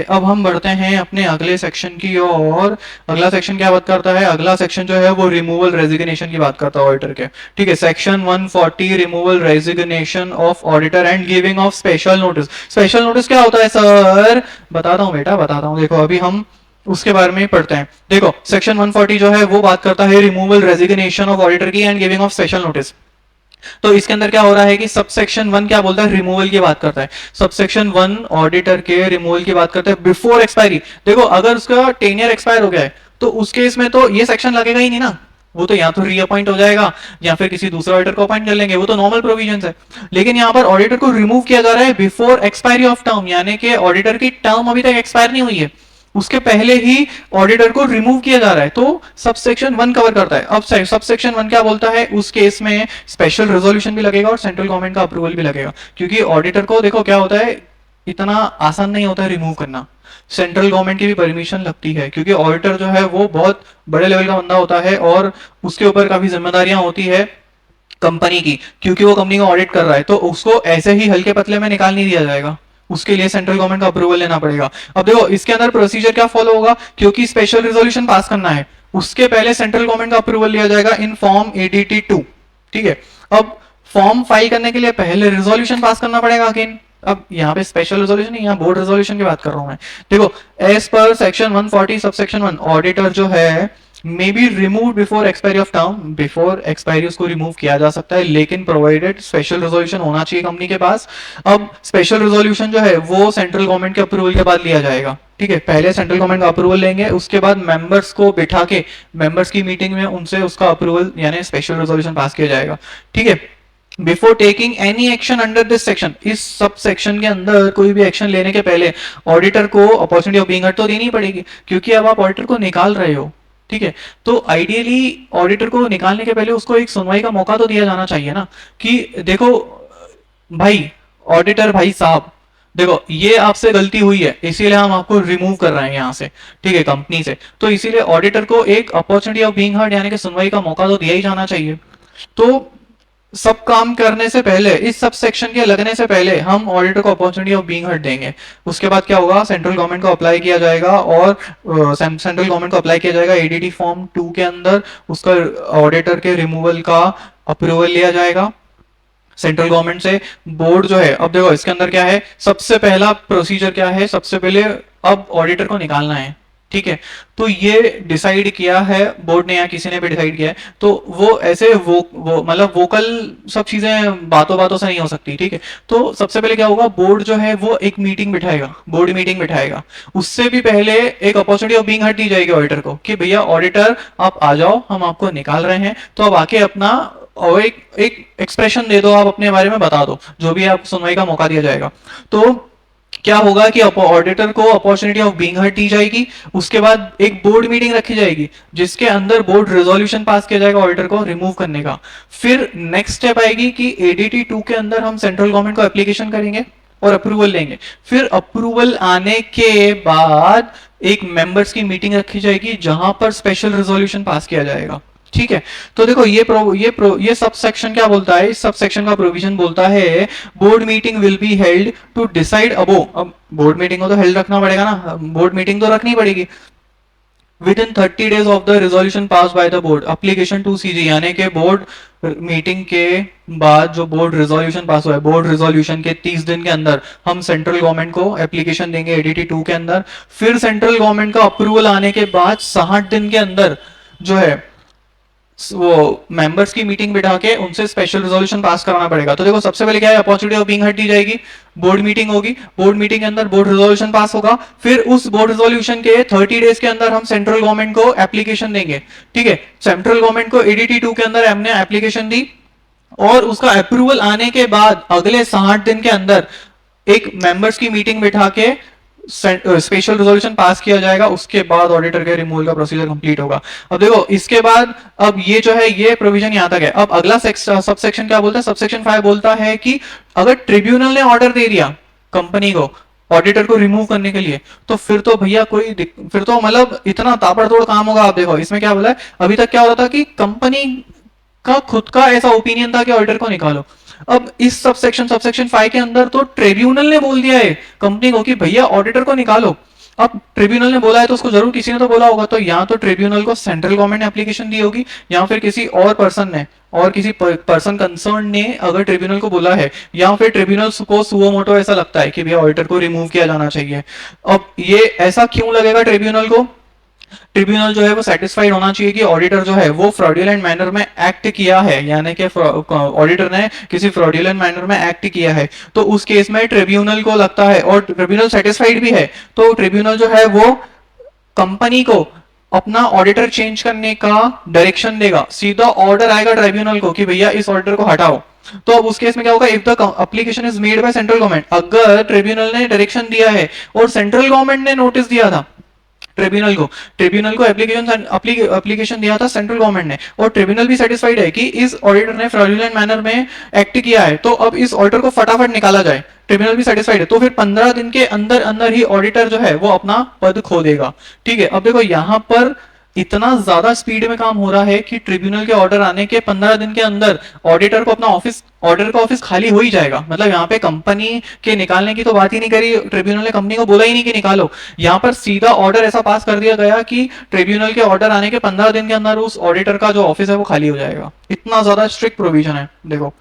अब हम बढ़ते हैं अपने अगले सेक्शन की ओर। अगला सेक्शन क्या बात करता है? अगला सेक्शन जो है वो रिमूवल रेजिग्नेशन की बात करता है ऑडिटर के। ठीक है, section 140 removal resignation of auditor and giving of special notice. Special notice क्या होता है सर? बताता हूँ बेटा, बताता हूँ। देखो अभी हम उसके बारे में पढ़ते हैं। देखो सेक्शन 140 जो है वो बात करता है रिमूवल रेजिग्नेशन ऑफ ऑडिटर की and giving of special notice. तो इसके अंदर क्या हो रहा है कि सबसेक्शन 1 क्या बोलता है? रिमूवल की बात करता है। सबसेक्शन 1 ऑडिटर के रिमूवल की बात करता है बिफोर एक्सपायरी। देखो अगर उसका टेनियर एक्सपायर हो गया है तो उस केस में तो ये सेक्शन लगेगा ही नहीं ना, वो तो या तो रीअपॉइंट हो जाएगा या फिर किसी दूसरे ऑडिटर को अपॉइंट कर लेंगे, वो तो नॉर्मल प्रोविजन है। लेकिन यहाँ पर ऑडिटर को रिमूव किया जा रहा है बिफोर एक्सपायरी ऑफ टर्म, यानी कि ऑडिटर की टर्म अभी तक एक्सपायर नहीं हुई है, उसके पहले ही ऑडिटर को रिमूव किया जा रहा है। तो सबसेक्शन 1 कवर करता है। अब सबसेक्शन 1 क्या बोलता है? उस केस में स्पेशल रेजोल्यूशन भी लगेगा और सेंट्रल गवर्नमेंट का अप्रूवल भी लगेगा, क्योंकि ऑडिटर को देखो क्या होता है, इतना आसान नहीं होता है रिमूव करना, सेंट्रल गवर्नमेंट की भी परमिशन लगती है, क्योंकि ऑडिटर जो है वो बहुत बड़े लेवल का बंदा होता है और उसके ऊपर काफी जिम्मेदारियां होती है कंपनी की, क्योंकि वो कंपनी को ऑडिट कर रहा है, तो उसको ऐसे ही हल्के पतले में निकाल नहीं दिया जाएगा, उसके लिए सेंट्रल गवर्नमेंट का अप्रूवल लेना पड़ेगा। अब देखो इसके अंदर प्रोसीजर क्या फॉलो होगा, क्योंकि स्पेशल रिजोल्यूशन पास करना है उसके पहले सेंट्रल गवर्नमेंट का अप्रूवल लिया जाएगा इन फॉर्म ADT2। ठीक है, अब फॉर्म फाइल करने के लिए पहले रिजोल्यूशन पास करना पड़ेगा अगेन। अब यहाँ पे स्पेशल रिजोल्यूशन नहीं, यहाँ बोर्ड रिजोल्यूशन की बात कर रहा हूं मैं। देखो as per section 140 subsection 1 auditor जो है may be remove before expiry of term, before expiry उसको रिमूव किया जा सकता है, लेकिन प्रोवाइडेड स्पेशल रिजोल्यूशन होना चाहिए कंपनी के पास। अब स्पेशल रिजोल्यूशन जो है वो सेंट्रल गवर्नमेंट के अप्रूवल के बाद लिया जाएगा। ठीक है, पहले सेंट्रल गवर्नमेंट का अप्रूवल लेंगे, उसके बाद मेंबर्स को बिठा के मेंबर्स की मीटिंग में उनसे उसका अप्रूवल यानी स्पेशल रिजोल्यूशन पास किया जाएगा। ठीक है, before taking any action under this section, इस सब सेक्शन के अंदर कोई भी एक्शन लेने के पहले ऑडिटर को अपॉर्चुनिटी ऑफ बीइंग हर्ड तो देनी पड़ेगी, क्योंकि अब आप ऑडिटर को निकाल रहे हो। ठीक है, तो आइडियली ऑडिटर को निकालने के पहले उसको एक सुनवाई का मौका तो दिया जाना चाहिए ना, कि देखो भाई ऑडिटर भाई साहब, देखो ये आपसे गलती हुई है इसीलिए हम आपको रिमूव कर रहे हैं यहाँ से, ठीक है, कंपनी से, तो इसीलिए ऑडिटर को एक अपॉर्चुनिटी ऑफ बीइंग हर्ड यानी कि सुनवाई का मौका तो दिया ही जाना चाहिए। तो सब काम करने से पहले, इस सब सेक्शन के लगने से पहले हम ऑडिटर को अपॉर्चुनिटी ऑफ बीइंग हर्ड देंगे। उसके बाद क्या होगा, सेंट्रल गवर्नमेंट को अप्लाई किया जाएगा और सेंट्रल गवर्नमेंट को अप्लाई किया जाएगा ADT फॉर्म 2 के अंदर, उसका ऑडिटर के रिमूवल का अप्रूवल लिया जाएगा सेंट्रल गवर्नमेंट से। बोर्ड जो है, अब देखो इसके अंदर क्या है, सबसे पहला प्रोसीजर क्या है, सबसे पहले अब ऑडिटर को निकालना है। ठीक है, तो ये डिसाइड किया है बोर्ड ने या किसी ने भी डिसाइड किया है, तो वो ऐसे वो मतलब वोकल सब चीजें बातों बातों से नहीं हो सकती। ठीक है, तो सबसे पहले क्या होगा, बोर्ड जो है वो एक मीटिंग बिठाएगा, बोर्ड मीटिंग बिठाएगा। उससे भी पहले एक अपॉर्चुनिटी ऑफ बीइंग हर्ड दी जाएगी ऑडिटर को, कि भैया ऑडिटर आप आ जाओ, हम आपको निकाल रहे हैं, तो अब आके अपना और एक एक्सप्रेशन दे दो, आप अपने बारे में बता दो, जो भी आप सुनवाई का मौका दिया जाएगा। तो क्या होगा कि ऑडिटर को अपॉर्चुनिटी ऑफ बीइंग हर्ड दी जाएगी, उसके बाद एक बोर्ड मीटिंग रखी जाएगी जिसके अंदर बोर्ड रेजोल्यूशन पास किया जाएगा ऑडिटर को रिमूव करने का। फिर नेक्स्ट स्टेप आएगी कि ADT2 के अंदर हम सेंट्रल गवर्नमेंट को एप्लीकेशन करेंगे और अप्रूवल लेंगे। फिर अप्रूवल आने के बाद एक मेंबर्स की मीटिंग रखी जाएगी जहां पर स्पेशल रेजोल्यूशन पास किया जाएगा। ठीक है, तो देखो ये सब सेक्शन क्या बोलता है, इस सब सेक्शन का प्रोविजन बोलता है board meeting will be held to decide about. अब बोर्ड मीटिंग को तो हेल्ड रखना पड़ेगा ना, बोर्ड मीटिंग तो रखनी पड़ेगी within 30 days of the resolution pass by the board application to CG, यानी कि बोर्ड मीटिंग के बाद जो बोर्ड रिजोल्यूशन पास हुआ है, बोर्ड रिजोल्यूशन के 30 दिन के अंदर हम सेंट्रल गवर्नमेंट को एप्लीकेशन देंगे ADT2 के अंदर। फिर सेंट्रल गवर्नमेंट का अप्रूवल आने के बाद 60 दिन के अंदर जो है वो मेंबर्स की मीटिंग बिठा के उनसे स्पेशल रिजोल्यूशन पास कराना पड़ेगा। तो देखो सबसे पहले क्या है, अपॉर्चुनिटी ऑफ बीइंग हर्ड दी जाएगी, बोर्ड मीटिंग होगी, बोर्ड मीटिंग के अंदर बोर्ड रिजोल्यूशन पास होगा, फिर उस बोर्ड रिजोल्यूशन के 30 डेज के अंदर हम सेंट्रल गवर्नमेंट को एप्लीकेशन देंगे। ठीक है, सेंट्रल गवर्नमेंट को ADT2 के अंदर हमने एप्लीकेशन दी और उसका अप्रूवल आने के बाद अगले 60 दिन के अंदर एक मेंबर्स की मीटिंग बिठा के स्पेशल रिजोल्यूशन पास किया जाएगा, उसके बाद ऑडिटर के रिमूवल का प्रोसीजर कंप्लीट होगा। अब देखो इसके बाद अब ये जो है ये प्रोविजन यहां तक है। अब अगला सबसेक्शन क्या बोलता है, सबसेक्शन 5 बोलता है कि अगर ट्रिब्यूनल ने ऑर्डर दे दिया कंपनी को ऑडिटर को रिमूव करने के लिए, तो फिर तो भैया फिर तो मतलब इतना ताबड़तोड़ काम होगा। आप देखो इसमें क्या बोला है, अभी तक क्या होता था कि कंपनी का खुद का ऐसा ओपिनियन था कि ऑडिटर को निकालो। अब इस सबसेक्शन 5 के अंदर तो ट्रिब्यूनल ने बोल दिया है कंपनी को कि भैया ऑडिटर को निकालो। अब ट्रिब्यूनल ने बोला है तो उसको जरूर किसी ने तो बोला होगा, तो या तो ट्रिब्यूनल को सेंट्रल गवर्नमेंट ने एप्लीकेशन दी होगी, या फिर किसी और पर्सन ने, और किसी पर्सन कंसर्न ने अगर ट्रिब्यूनल को बोला है, या फिर ट्रिब्यूनल को सुओ मोटो ऐसा लगता है कि भैया ऑडिटर को रिमूव किया जाना चाहिए। अब ये ऐसा क्यों लगेगा ट्रिब्यूनल को? ट्रिब्यूनल जो है वो सेटिस्फाइड होना चाहिए कि ऑडिटर जो है वो फ्रॉडुलेंट मैनर में एक्ट किया है, यानी कि ऑडिटर ने किसी फ्रॉडुलेंट मैनर में एक्ट किया है, तो उस केस में ट्रिब्यूनल को लगता है, और ट्रिब्यूनल सेटिस्फाइड भी है, तो ट्रिब्यूनल जो है वो कंपनी को अपना ऑडिटर चेंज करने का डायरेक्शन देगा, सीधा ऑर्डर आएगा ट्रिब्यूनल को कि भैया इस ऑडिटर को हटाओ। तो अब उस केस में क्या होगा, if the application is made by central government, अगर ट्रिब्यूनल ने डायरेक्शन दिया है और सेंट्रल गवर्नमेंट ने नोटिस दिया था ट्रिब्यूनल को एप्लीकेशन दिया था सेंट्रल गवर्नमेंट ने, और ट्रिब्यूनल भी सेटिस्फाइड है कि इस ऑडिटर ने फ्रॉडुलेंट मैनर में एक्ट किया है, तो अब इस ऑडिटर को फटाफट निकाला जाए, ट्रिब्यूनल भी सेटिस्फाइड है, तो फिर 15 दिन के अंदर अंदर ही ऑडिटर जो है वो अपना पद खो देगा। ठीक है, अब देखो यहां पर इतना ज्यादा स्पीड में काम हो रहा है कि ट्रिब्यूनल के ऑर्डर आने के 15 दिन के अंदर ऑडिटर को अपना ऑफिस, ऑर्डर का ऑफिस खाली हो ही जाएगा। मतलब यहाँ पे कंपनी के निकालने की तो बात ही नहीं करी, ट्रिब्यूनल ने कंपनी को बोला ही नहीं कि निकालो, यहाँ पर सीधा ऑर्डर ऐसा पास कर दिया गया कि ट्रिब्यूनल के ऑर्डर आने के 15 दिन के अंदर उस ऑडिटर का जो ऑफिस है वो खाली हो जाएगा। इतना ज्यादा स्ट्रिक्ट प्रोविजन है देखो।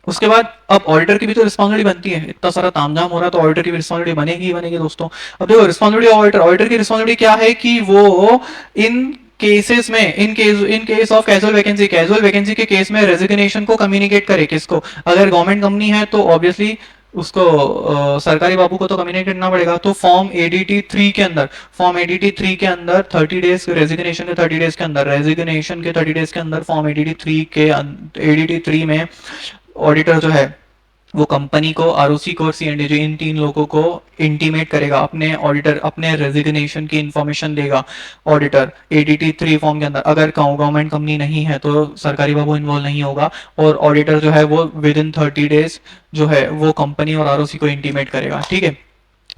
उसके बाद अब ऑडिटर की भी तो रिस्पॉन्सिबिलिटी बनती है, इतना सारा तामझाम हो रहा है तो ऑडिटर की भी रिस्पॉन्सिबिलिटी बनेगी ही बनेगी दोस्तों। अब देखो रिस्पॉन्सिबिलिटी ऑडिटर, ऑडिटर की रिस्पॉन्सिबिलिटी क्या है कि वो इन केसेस में, in case of casual vacancy के केस में रेजिग्नेशन को कम्युनिकेट करे, किसको? अगर गवर्नमेंट कंपनी है तो ऑब्वियसली उसको सरकारी बाबू को तो कम्युनिकेट करना पड़ेगा, तो फॉर्म एडीटी 3 के अंदर, फॉर्म एडीटी 3 के अंदर 30 डेज रेजिग्नेशन के 30 डेज के अंदर, रेजिग्नेशन के 30 डेज के अंदर फॉर्म एडीटी 3 के एडीटी 3 में ऑडिटर जो है वो कंपनी को, आरओसी को और सीएनडीजे, इन तीन लोगों को इंटीमेट करेगा, अपने ऑडिटर, अपने रेजिग्नेशन की इंफॉर्मेशन देगा ऑडिटर एडीटी 3 फॉर्म के अंदर। अगर गवर्नमेंट कंपनी नहीं है तो सरकारी बाबू इन्वॉल्व नहीं होगा, और ऑडिटर जो है वो विद इन 30 डेज जो है वो कंपनी और आरओसी को इंटीमेट करेगा। ठीक है,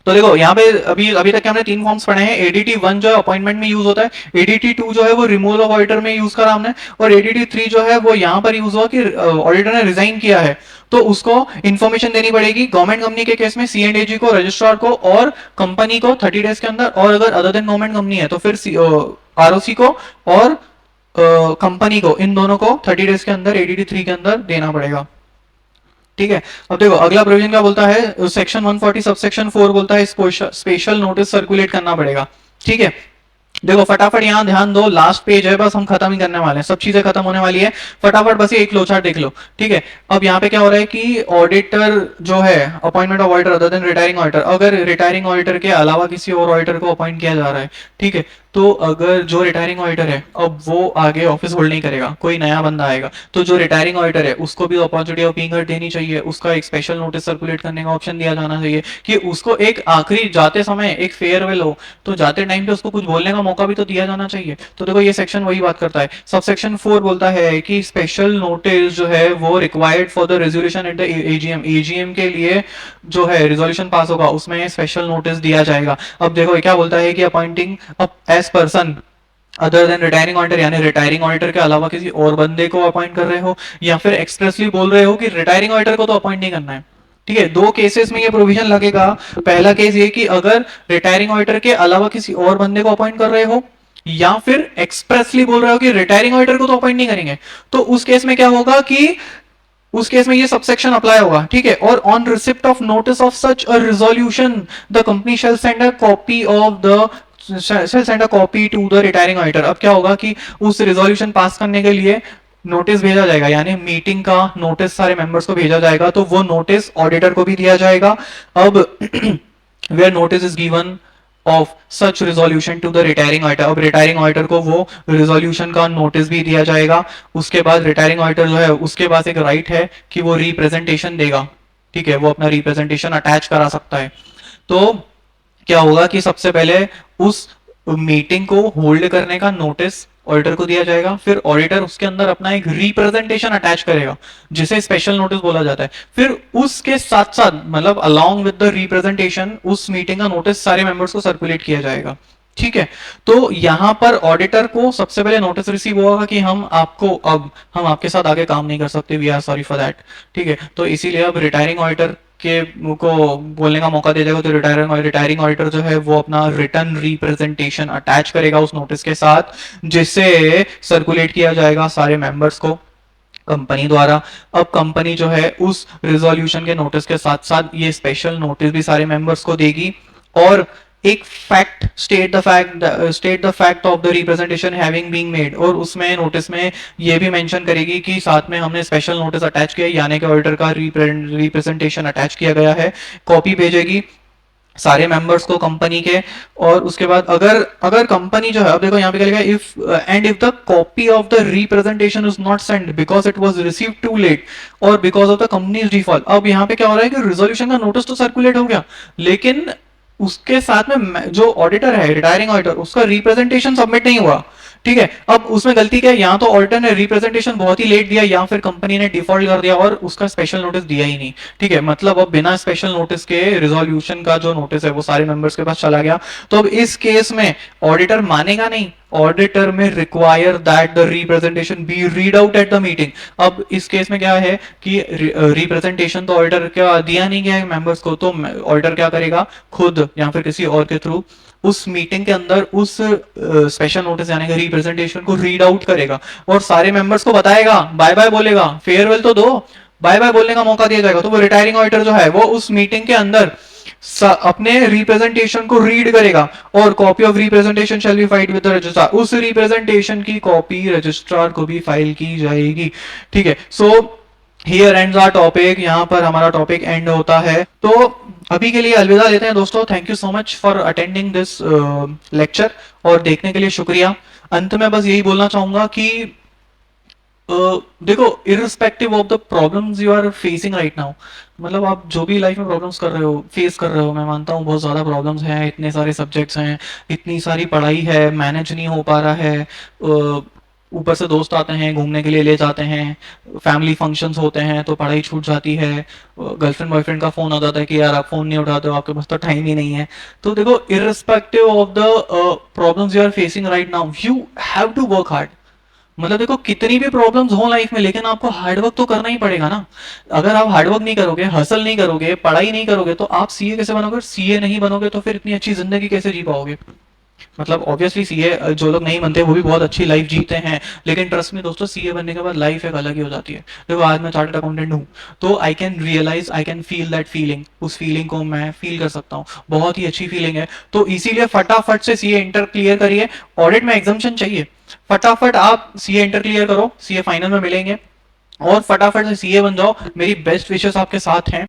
तो देखो यहाँ पे अभी अभी तक के हमने 3 फॉर्म्स पढ़े हैं। एडीटी 1 जो है अपॉइंटमेंट में यूज होता है, एडीटी 2 जो है वो रिमूवल ऑफ ऑडिटर में यूज करा हमने, और एडीटी 3 जो है वो यहाँ पर यूज हुआ कि ऑडिटर ने रिजाइन किया है तो उसको इंफॉर्मेशन देनी पड़ेगी गवर्नमेंट कंपनी के केस में सीएनडीजी को, रजिस्ट्रार को और कंपनी को 30 डेज के अंदर, और अगर अदर देन गवर्नमेंट कंपनी है तो फिर आरओसी को और कंपनी को, इन दोनों को 30 डेज के अंदर एडीटी 3 के अंदर देना पड़ेगा। ठीक है, अब देखो अगला प्रोविजन क्या बोलता है, सेक्शन 140 सबसेक्शन 4 बोलता है स्पेशल नोटिस सर्कुलेट करना पड़ेगा। ठीक है, देखो फटाफट यहाँ ध्यान दो, लास्ट पेज है, बस हम खत्म ही करने वाले हैं, सब चीजें खत्म होने वाली है, फटाफट बस ये एक फ्लोचार्ट देख लो। ठीक है, अब यहाँ पे क्या हो रहा है कि ऑडिटर जो है, appointment of auditor other than retiring auditor, अगर रिटायरिंग ऑडिटर के अलावा किसी और ऑडिटर को अपॉइंट किया जा रहा है, ठीक है, तो अगर जो रिटायरिंग ऑडिटर है अब वो आगे ऑफिस होल्ड नहीं करेगा, कोई नया बंदा आएगा, तो जो रिटायरिंग ऑडिटर है उसको भी अपॉर्चुनिटी ऑफ बीइंग हर्ड देनी चाहिए, उसका एक स्पेशल नोटिस सर्कुलेट करने का ऑप्शन दिया जाना चाहिए कि उसको एक आखिरी जाते समय एक फेयरवेल हो, तो जाते टाइम पे उसको कुछ बोलने का मौका भी तो दिया जाना चाहिए। तो देखो ये सेक्शन वही बात करता है। सबसेक्शन 4 बोलता है कि स्पेशल नोटिस जो है वो required for the resolution at the AGM, AGM के लिए जो है रेजोल्यूशन पास होगा उसमें स्पेशल नोटिस दिया जाएगा। अब देखो क्या बोलता है कि appointing as person other than retiring auditor, यानी रिटायरिंग ऑडिटर के अलावा किसी और बंदे को अपॉइंट कर रहे हो, या फिर एक्सप्रेसली बोल रहे हो कि रिटायरिंग ऑडिटर को तो अपॉइंट नहीं करना है। ठीक है, दो केसेस में ये प्रोविजन लगेगा। पहला केस ये कि अगर रिटायरिंग ऑडिटर के अलावा किसी और बंदे को अपॉइंट कर रहे हो, या फिर एक्सप्रेसली बोल रहे हो कि रिटायरिंग ऑडिटर को तो अपॉइंट नहीं करेंगे, तो उस केस में क्या होगा कि उस केस में ये सबसेक्शन अप्लाई होगा। ठीक है, और on receipt of notice of such a resolution the company shall send a copy of the send a copy to the retiring auditor. अब क्या होगा कि उस रिजोल्यूशन पास करने के लिए नोटिस भेजा जाएगा, यानी मीटिंग का नोटिस सारे मेंबर्स को भेजा जाएगा, तो वो नोटिस ऑडिटर को भी दिया जाएगा। अब where notice is given of such resolution to the retiring auditor, अब रिटायरिंग ऑडिटर को वो रिजोल्यूशन का नोटिस भी दिया जाएगा। उसके बाद रिटायरिंग ऑडिटर जो है उसके पास एक राइट है कि वो रिप्रेजेंटेशन देगा। ठीक है, वो अपना रिप्रेजेंटेशन अटैच करा सकता है। तो क्या होगा कि सबसे पहले उस मीटिंग को होल्ड करने का नोटिस ऑडिटर को दिया जाएगा, फिर ऑडिटर उसके अंदर अपना एक रिप्रेजेंटेशन अटैच करेगा जिसे स्पेशल नोटिस बोला जाता है। फिर उसके साथ साथ मतलब अलोंग विद द रिप्रेजेंटेशन उस मीटिंग का नोटिस सारे मेंबर्स को सर्कुलेट किया जाएगा। ठीक है, तो यहां पर ऑडिटर को सबसे पहले नोटिस रिसीव होगा कि हम आपके साथ आगे काम नहीं कर सकते, we are sorry for that. ठीक है, तो इसीलिए अब रिटायरिंग ऑडिटर के को बोलने का मौका दिया जाएगा, तो रिटायरिंग ऑडिटर जो है वो अपना रिटर्न रिप्रेजेंटेशन अटैच करेगा उस नोटिस के साथ, जिससे सर्कुलेट किया जाएगा सारे मेंबर्स को कंपनी द्वारा। अब कंपनी जो है उस रिजोल्यूशन के नोटिस के साथ साथ ये स्पेशल नोटिस भी सारे मेंबर्स को देगी, और एक fact state the fact of the representation having being made, और उसमें नोटिस में ये भी मेंशन करेगी कि साथ में हमने स्पेशल नोटिस अटैच किया, यानी कि ऑडिटर का रिप्रेजेंटेशन अटैच किया गया है, कॉपी भेजेगी सारे मेंबर्स को कंपनी के। और उसके बाद अगर अगर कंपनी जो है, अब देखो यहाँ पे क्या लिखा है, if the copy of the representation is not send because it was received too late और because of the company's default. अब यहाँ पे क्या हो रहा है कि रिजोल्यूशन का नोटिस तो सर्कुलेट हो गया, लेकिन उसके साथ में जो ऑडिटर है, रिटायरिंग ऑडिटर, उसका रिप्रेजेंटेशन सबमिट नहीं हुआ। ठीक है, अब उसमें गलती क्या है, यहाँ तो ऑडिटर ने रिप्रेजेंटेशन बहुत ही लेट दिया, या फिर कंपनी ने डिफॉल्ट कर दिया और उसका स्पेशल नोटिस दिया ही नहीं। ठीक है, मतलब अब बिना स्पेशल नोटिस के रिजोल्यूशन का जो नोटिस है वो सारे मेंबर्स के पास चला गया। तो अब इस केस में ऑडिटर मानेगा नहीं, ऑडिटर में require that the representation be read out at the meeting. अब इस केस में क्या है कि रिप्रेजेंटेशन तो ऑडिटर क्या दिया नहीं गया है मेंबर्स को, तो ऑडिटर क्या करेगा, खुद या फिर किसी और के थ्रू उस मीटिंग के अंदर उस स्पेशल नोटिस यानी कि रिप्रेजेंटेशन को रीड आउट करेगा और सारे मेंबर्स को बताएगा, बाय बाय बोलेगा, फेयरवेल तो दो, बाय बाय बोलने का मौका दिया जाएगा। तो वो रिटायरिंग ऑडिटर जो है वो उस मीटिंग के अंदर अपने रिप्रेजेंटेशन को रीड करेगा, और copy of representation shall be filed with the registrar, उस रिप्रेजेंटेशन की कॉपी रजिस्ट्रार को भी फाइल की जाएगी। ठीक है, so here ends our topic, यहाँ पर हमारा टॉपिक एंड होता है। तो अभी के लिए अलविदा लेते हैं दोस्तों। Thank you so much for attending this lecture, और देखने के लिए शुक्रिया। अंत में बस यही बोलना चाहूंगा कि देखो, irrespective of the problems you are facing right now, मतलब आप जो भी लाइफ में प्रॉब्लम्स कर रहे हो, फेस कर रहे हो, मैं मानता हूँ बहुत ज़्यादा प्रॉब्लम्स हैं, इतने सारे सब्जेक्ट्स हैं, इतनी सारी पढ़ाई है, मैनेज नहीं हो पा रहा है, ऊपर से दोस्त आते हैं घूमने के लिए ले जाते हैं, फैमिली फंक्शंस होते हैं तो पढ़ाई छूट जाती है, गर्लफ्रेंड बॉयफ्रेंड का फ़ोन आ जाता है कि यार आप फ़ोन नहीं उठाते हो, आपके पास तो टाइम ही नहीं है। तो देखो, irrespective of the problems you are facing right now, you have to work hard. मतलब देखो, कितनी भी प्रॉब्लम्स हो लाइफ में, लेकिन आपको हार्डवर्क तो करना ही पड़ेगा ना। अगर आप हार्डवर्क नहीं करोगे, हसल नहीं करोगे, पढ़ाई नहीं करोगे, तो आप सीए कैसे बनोगे? सीए नहीं बनोगे तो फिर इतनी अच्छी जिंदगी कैसे जी पाओगे? मतलब ऑब्वियसली सीए जो लोग नहीं बनते वो भी बहुत अच्छी लाइफ जीते हैं, लेकिन ट्रस्ट में दोस्तों, सीए बनने के बाद लाइफ एक अलग ही हो जाती है। देखो, आज मैं चार्टर्ड अकाउंटेंट हूँ, तो I can realise, I can feel that feeling, उस फीलिंग को मैं फील कर सकता हूँ, बहुत ही अच्छी फीलिंग है। तो इसीलिए फटाफट से सीए इंटर क्लियर करिए, ऑडिट में एग्जाम्शन चाहिए, फटाफट आप सीए इंटर क्लियर करो, सीए फाइनल में मिलेंगे, और फटाफट से सीए बन जाओ। मेरी बेस्ट विशेस आपके साथ हैं।